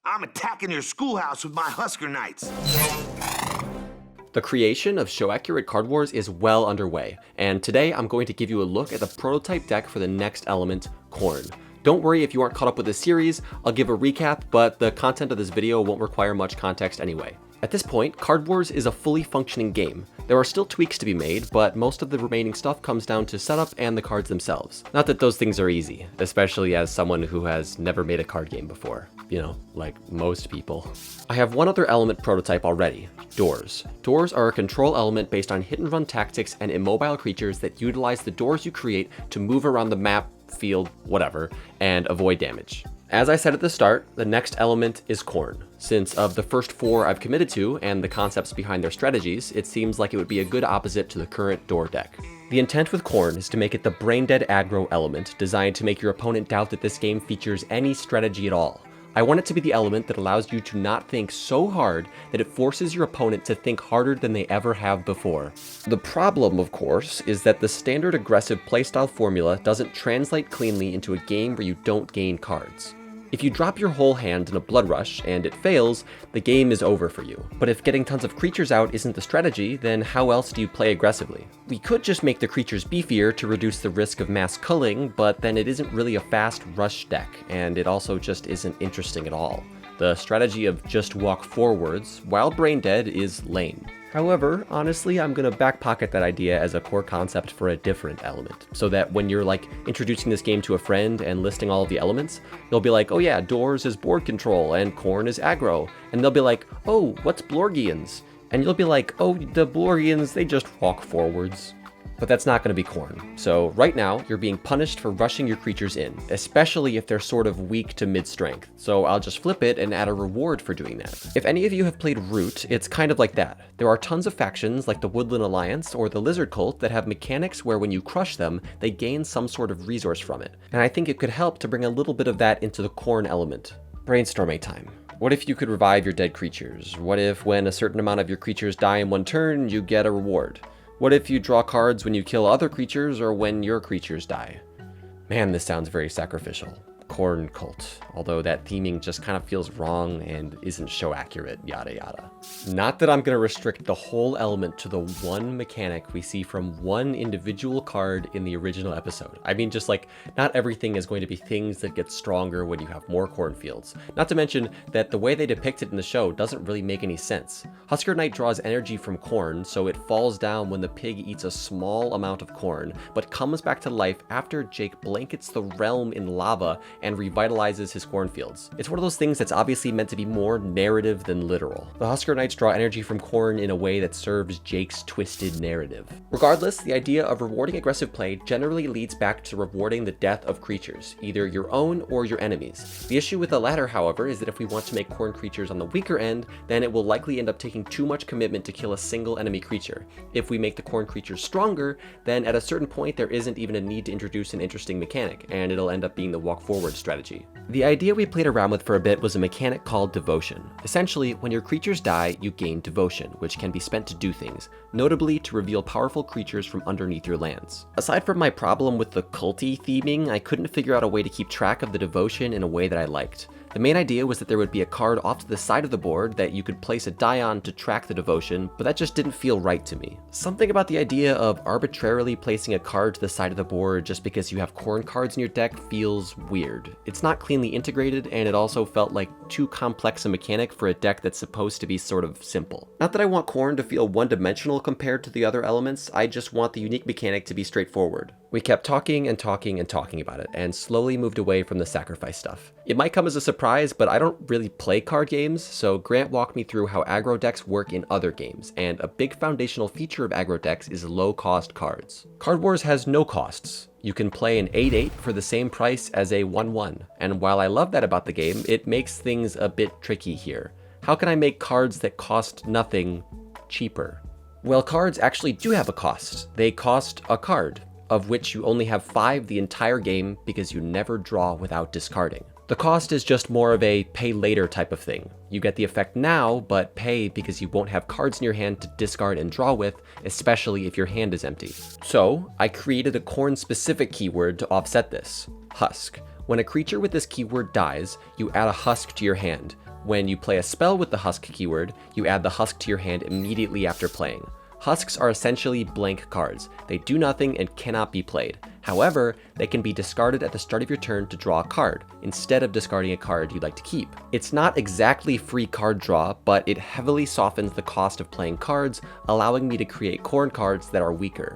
I'm attacking your schoolhouse with my Husker Knights. The creation of show-accurate Card Wars is well underway, and today I'm going to give you a look at the prototype deck for the next element, Corn. Don't worry if you aren't caught up with this series, I'll give a recap, but the content of this video won't require much context anyway. At this point, Card Wars is a fully functioning game. There are still tweaks to be made, but most of the remaining stuff comes down to setup and the cards themselves. Not that those things are easy, especially as someone who has never made a card game before. You know, like most people. I have one other element prototype already, doors. Doors are a control element based on hit and run tactics and immobile creatures that utilize the doors you create to move around the map, field, whatever, and avoid damage. As I said at the start, the next element is Corn. Since of the first four I've committed to, and the concepts behind their strategies, it seems like it would be a good opposite to the current door deck. The intent with Corn is to make it the brain-dead aggro element, designed to make your opponent doubt that this game features any strategy at all. I want it to be the element that allows you to not think so hard that it forces your opponent to think harder than they ever have before. The problem, of course, is that the standard aggressive playstyle formula doesn't translate cleanly into a game where you don't gain cards. If you drop your whole hand in a blood rush and it fails, the game is over for you. But if getting tons of creatures out isn't the strategy, then how else do you play aggressively? We could just make the creatures beefier to reduce the risk of mass culling, but then it isn't really a fast rush deck, and it also just isn't interesting at all. The strategy of just walk forwards, while brain dead, is lame. However, honestly, I'm gonna back pocket that idea as a core concept for a different element, so that when you're like introducing this game to a friend and listing all of the elements, you'll be like, oh yeah, doors is board control and Corn is aggro, and they'll be like, oh, what's Blorgians? And you'll be like, oh, the Blorgians, they just walk forwards. But that's not going to be Corn. So right now, you're being punished for rushing your creatures in, especially if they're sort of weak to mid-strength. So I'll just flip it and add a reward for doing that. If any of you have played Root, it's kind of like that. There are tons of factions like the Woodland Alliance or the Lizard Cult that have mechanics where when you crush them, they gain some sort of resource from it. And I think it could help to bring a little bit of that into the Corn element. Brainstorming time. What if you could revive your dead creatures? What if when a certain amount of your creatures die in one turn, you get a reward? What if you draw cards when you kill other creatures or when your creatures die? Man, this sounds very sacrificial. Corn cult, although that theming just kind of feels wrong and isn't show accurate, yada yada. Not that I'm gonna restrict the whole element to the one mechanic we see from one individual card in the original episode. I mean, just like, not everything is going to be things that get stronger when you have more cornfields. Not to mention that the way they depict it in the show doesn't really make any sense. Husker Knight draws energy from corn, so it falls down when the pig eats a small amount of corn, but comes back to life after Jake blankets the realm in lava and revitalizes his cornfields. It's one of those things that's obviously meant to be more narrative than literal. The Husker Knights draw energy from corn in a way that serves Jake's twisted narrative. Regardless, the idea of rewarding aggressive play generally leads back to rewarding the death of creatures, either your own or your enemies. The issue with the latter, however, is that if we want to make corn creatures on the weaker end, then it will likely end up taking too much commitment to kill a single enemy creature. If we make the corn creatures stronger, then at a certain point there isn't even a need to introduce an interesting mechanic, and it'll end up being the walk forward strategy. The idea we played around with for a bit was a mechanic called devotion. Essentially, when your creatures die, you gain devotion, which can be spent to do things, notably to reveal powerful creatures from underneath your lands. Aside from my problem with the culty theming, I couldn't figure out a way to keep track of the devotion in a way that I liked. The main idea was that there would be a card off to the side of the board that you could place a die on to track the devotion, but that just didn't feel right to me. Something about the idea of arbitrarily placing a card to the side of the board just because you have corn cards in your deck feels weird. It's not cleanly integrated, and it also felt like too complex a mechanic for a deck that's supposed to be sort of simple. Not that I want corn to feel one-dimensional compared to the other elements, I just want the unique mechanic to be straightforward. We kept talking and talking and talking about it, and slowly moved away from the sacrifice stuff. It might come as a surprise, but I don't really play card games, so Grant walked me through how aggro decks work in other games, and a big foundational feature of aggro decks is low-cost cards. Card Wars has no costs. You can play an 8/8 for the same price as a 1/1, and while I love that about the game, it makes things a bit tricky here. How can I make cards that cost nothing cheaper? Well, cards actually do have a cost. They cost a card, of which you only have 5 the entire game because you never draw without discarding. The cost is just more of a pay later type of thing. You get the effect now, but pay because you won't have cards in your hand to discard and draw with, especially if your hand is empty. So I created a corn-specific keyword to offset this, husk. When a creature with this keyword dies, you add a husk to your hand. When you play a spell with the husk keyword, you add the husk to your hand immediately after playing. Husks are essentially blank cards. They do nothing and cannot be played. However, they can be discarded at the start of your turn to draw a card, instead of discarding a card you'd like to keep. It's not exactly free card draw, but it heavily softens the cost of playing cards, allowing me to create corn cards that are weaker.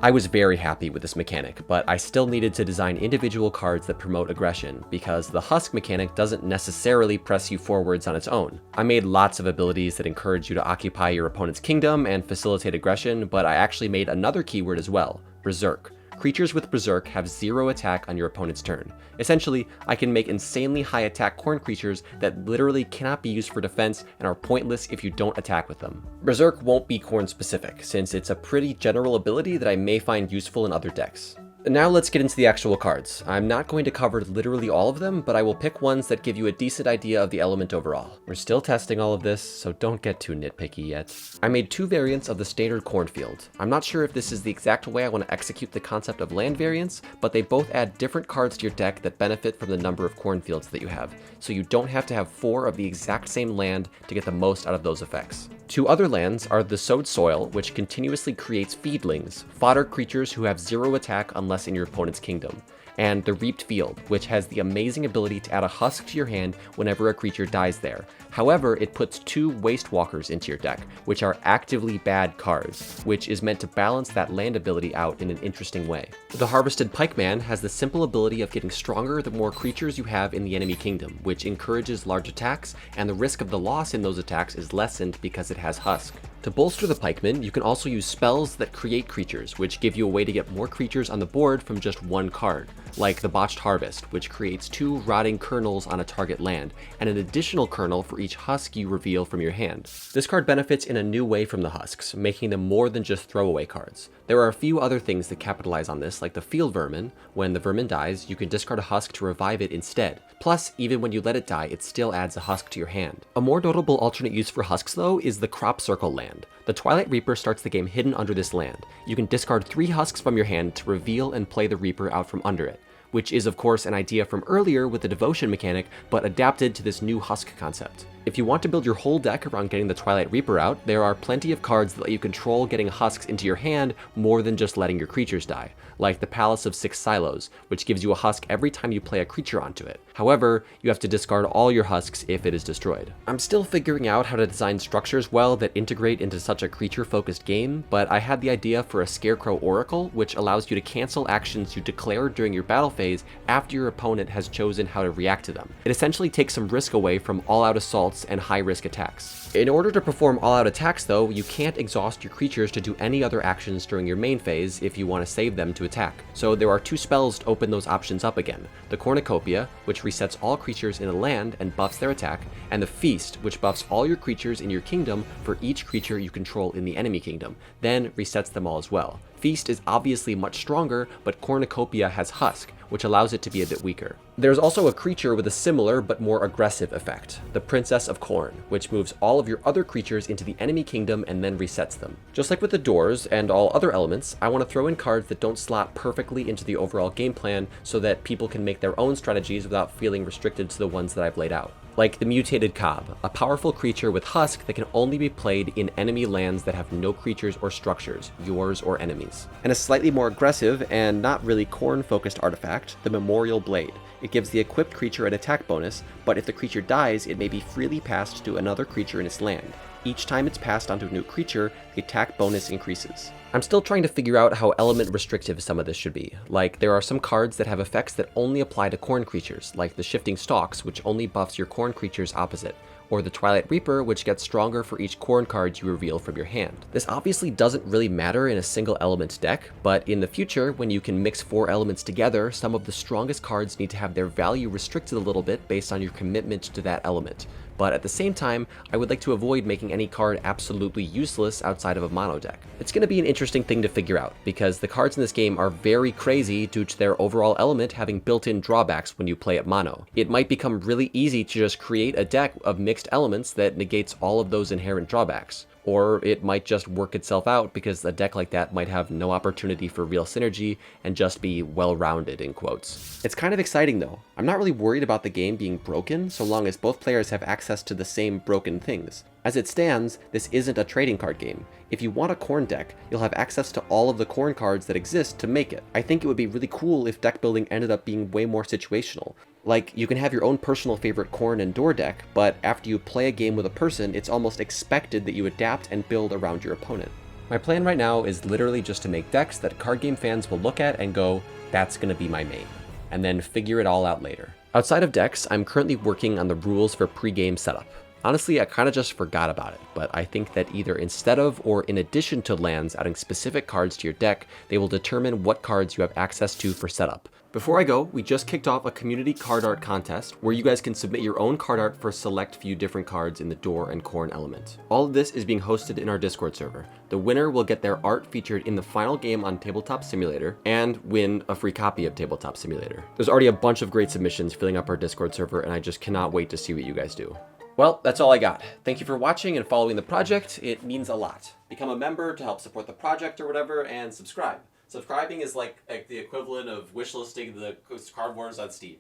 I was very happy with this mechanic, but I still needed to design individual cards that promote aggression, because the husk mechanic doesn't necessarily press you forwards on its own. I made lots of abilities that encourage you to occupy your opponent's kingdom and facilitate aggression, but I actually made another keyword as well, Berserk. Creatures with Berserk have 0 attack on your opponent's turn. Essentially, I can make insanely high attack corn creatures that literally cannot be used for defense and are pointless if you don't attack with them. Berserk won't be corn specific, since it's a pretty general ability that I may find useful in other decks. Now let's get into the actual cards. I'm not going to cover literally all of them, but I will pick ones that give you a decent idea of the element overall. We're still testing all of this, so don't get too nitpicky yet. I made 2 variants of the standard cornfield. I'm not sure if this is the exact way I want to execute the concept of land variants, but they both add different cards to your deck that benefit from the number of cornfields that you have, so you don't have to have 4 of the exact same land to get the most out of those effects. 2 other lands are the Sowed Soil, which continuously creates feedlings, fodder creatures who have 0 attack unless in your opponent's kingdom, and the Reaped Field, which has the amazing ability to add a husk to your hand whenever a creature dies there. However, it puts 2 Waste Walkers into your deck, which are actively bad cards, which is meant to balance that land ability out in an interesting way. The Harvested Pikeman has the simple ability of getting stronger the more creatures you have in the enemy kingdom, which encourages large attacks, and the risk of the loss in those attacks is lessened because it has Husk. To bolster the pikeman, you can also use spells that create creatures, which give you a way to get more creatures on the board from just 1 card, like the Botched Harvest, which creates 2 rotting kernels on a target land, and an additional kernel for each husk you reveal from your hand. This card benefits in a new way from the husks, making them more than just throwaway cards. There are a few other things that capitalize on this, like the Field Vermin. When the vermin dies, you can discard a husk to revive it instead. Plus, even when you let it die, it still adds a husk to your hand. A more notable alternate use for husks, though, is the Crop Circle land. The Twilight Reaper starts the game hidden under this land. You can discard 3 husks from your hand to reveal and play the Reaper out from under it, which is of course an idea from earlier with the Devotion mechanic, but adapted to this new husk concept. If you want to build your whole deck around getting the Twilight Reaper out, there are plenty of cards that let you control getting husks into your hand more than just letting your creatures die, like the Palace of 6 Silos, which gives you a husk every time you play a creature onto it. However, you have to discard all your husks if it is destroyed. I'm still figuring out how to design structures well that integrate into such a creature-focused game, but I had the idea for a Scarecrow Oracle, which allows you to cancel actions you declare during your battle phase after your opponent has chosen how to react to them. It essentially takes some risk away from all-out assaults and high-risk attacks. In order to perform all-out attacks, though, you can't exhaust your creatures to do any other actions during your main phase if you want to save them to attack. So there are 2 spells to open those options up again. The Cornucopia, which resets all creatures in a land and buffs their attack, and the Feast, which buffs all your creatures in your kingdom for each creature you control in the enemy kingdom, then resets them all as well. Feast is obviously much stronger, but Cornucopia has Husk, which allows it to be a bit weaker. There's also a creature with a similar but more aggressive effect, the Princess of Corn, which moves all of your other creatures into the enemy kingdom and then resets them. Just like with the doors and all other elements, I want to throw in cards that don't slot perfectly into the overall game plan so that people can make their own strategies without feeling restricted to the ones that I've laid out. Like the Mutated Cob, a powerful creature with Husk that can only be played in enemy lands that have no creatures or structures, yours or enemies. And a slightly more aggressive and not really corn-focused artifact, the Memorial Blade. It gives the equipped creature an attack bonus, but if the creature dies, it may be freely passed to another creature in its land. Each time it's passed onto a new creature, the attack bonus increases. I'm still trying to figure out how element restrictive some of this should be. Like, there are some cards that have effects that only apply to corn creatures, like the Shifting Stalks, which only buffs your corn creatures opposite, or the Twilight Reaper, which gets stronger for each corn card you reveal from your hand. This obviously doesn't really matter in a single element deck, but in the future, when you can mix 4 elements together, some of the strongest cards need to have their value restricted a little bit based on your commitment to that element. But at the same time, I would like to avoid making any card absolutely useless outside of a mono deck. It's going to be an interesting thing to figure out, because the cards in this game are very crazy due to their overall element having built-in drawbacks when you play it mono. It might become really easy to just create a deck of mixed mixed elements that negates all of those inherent drawbacks. Or it might just work itself out because a deck like that might have no opportunity for real synergy and just be well-rounded, in quotes. It's kind of exciting though. I'm not really worried about the game being broken so long as both players have access to the same broken things. As it stands, this isn't a trading card game. If you want a Khorne deck, you'll have access to all of the Khorne cards that exist to make it. I think it would be really cool if deck building ended up being way more situational. Like, you can have your own personal favorite Khorne and Door deck, but after you play a game with a person, it's almost expected that you adapt and build around your opponent. My plan right now is literally just to make decks that card game fans will look at and go, that's gonna be my main, and then figure it all out later. Outside of decks, I'm currently working on the rules for pre-game setup. Honestly, I kind of just forgot about it, but I think that either instead of or in addition to lands adding specific cards to your deck, they will determine what cards you have access to for setup. Before I go, we just kicked off a community card art contest where you guys can submit your own card art for a select few different cards in the Door and Khorne element. All of this is being hosted in our Discord server. The winner will get their art featured in the final game on Tabletop Simulator and win a free copy of Tabletop Simulator. There's already a bunch of great submissions filling up our Discord server, and I just cannot wait to see what you guys do. Well, that's all I got. Thank you for watching and following the project. It means a lot. Become a member to help support the project or whatever, and subscribe. Subscribing is like the equivalent of wishlisting the CardWars on Steam.